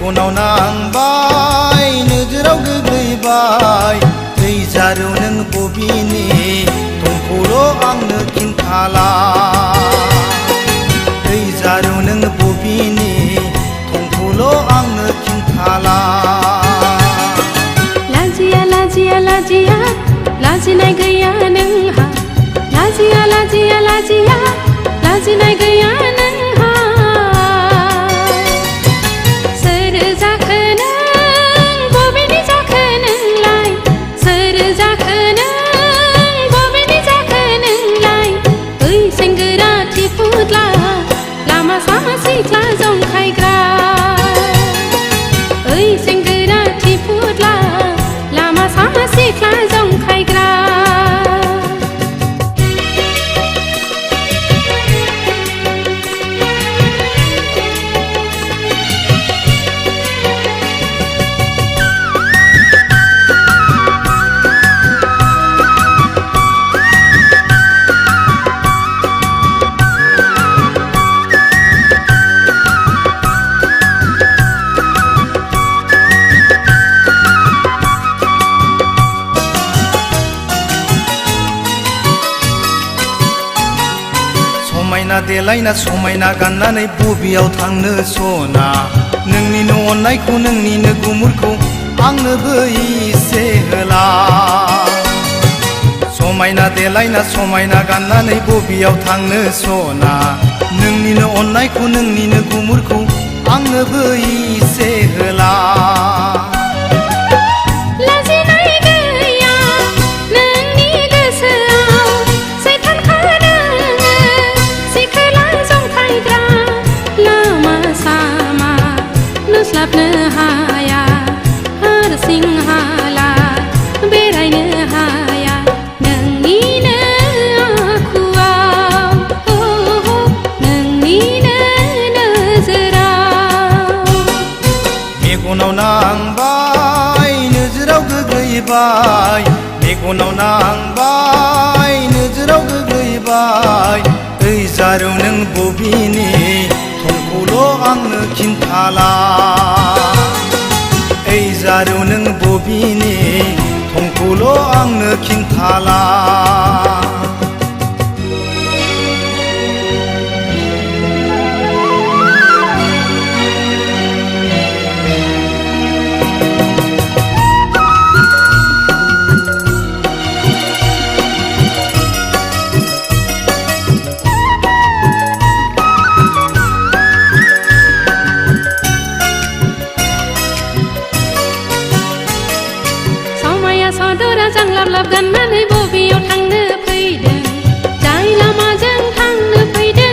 मेगनाव नांबाय नोजोराव गोग्लैबाय दै जारौ नों बबेनि थंखौल' आंनो खिन्थाला दै जारौ नों बबेनि थंखौल' आंनो खिन्थाला लाजिया लाजिया लाजिया लाजिनाय गैया नोंहा लाजिया लाजिया लाजिया लाजिनाय गैया नोंहा सोर जाखो नों बबेनि जाखो नोंलाय सोर जाखो नों बबेनि जाखो नोंलाय ओइ सेंग्रा थिफुदला लामा सामा सिख्ला जंखायग्रा ओइ सेंग्रा थिफुदला लामा सामा सिख्ला जंखायग्रा समायना देलायना समायना गाननानै बबेयाव थांनो सना नोंनिनो अननायखौ नोंनिनो गुमुरखौ आंनोबो इसे होला समायना देलायना समायना गाननानै बबेयाव थांनो सना नोंनिनो अननायखौ नोंनिनो गुमुरखौ आंनोबो इसे होला नुस्लाबनो हाया हारसिं हाला बेरायनो हाया नोंनिनो आखुआव नोंनिनो नोजोराव मेगनाव नांबाय नोजोराव गोग्लैबाय मेगनाव नांबाय नोजोराव गोग्लैबाय ओइ जारौ नों बबेनि थंखौल' आंनो खिन्थाला ओइ जारौ नों बबेनि थंखौल' आंनो खिन्थाला सदरा जांलाबलाब गाननानै बबेयाव थांनो फैदों जाय लामाजों थांनो फैदों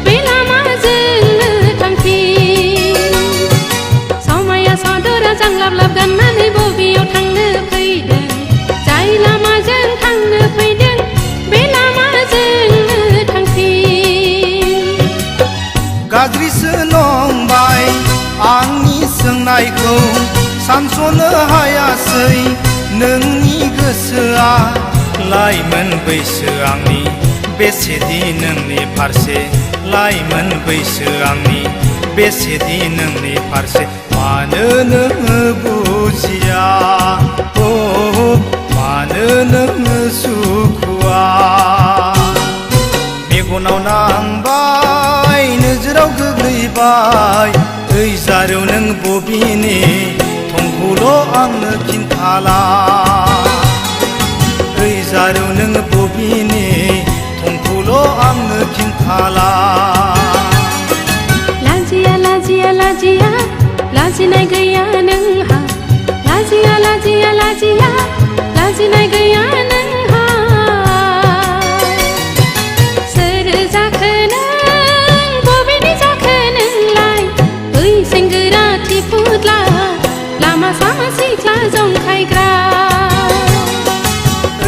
बे लामाजोंनो थांफिन समाया सदरा जांलाबलाब गाननानै बबेयाव थांनो फैदों जाय लामाजों थांनो फैदों बे लामाजोंनो थांफिन गाज्रिसो नंबाय आंनि सोंनायखौ सानस'नो हायासै नोंनि गोसोआ लाइमोन बैसो आंनि बेसेदि नोंनि फारसे लाइमोन बैसो आंनि बेसेदि नोंनि फारसे मानो नोङो बुजिया मानो नोङो सुखुआ मेगनाव नांबाय नोजोराव गोग्लैबाय ओइ जारौ नों बबेनि थंखौल' आंनो खिन्थाला ओइ जारौ नों बबेनि थंखौल' आंनो खिन्थाला लाजिया लाजिया लाजिया लाजिनाय गैया नोंहा लाजिया लाजिया लाजिया लाजिनाय गैया नोंहा सोर जाखो नों बबेनि जाखो नोंलाय ओइ सेंग्रा थिफुदला लामा सामा सिख्ला जंखायग्रा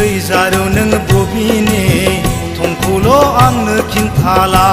ओइ जारौ नों बबेनि थंखौल' आंनो खिन्थाला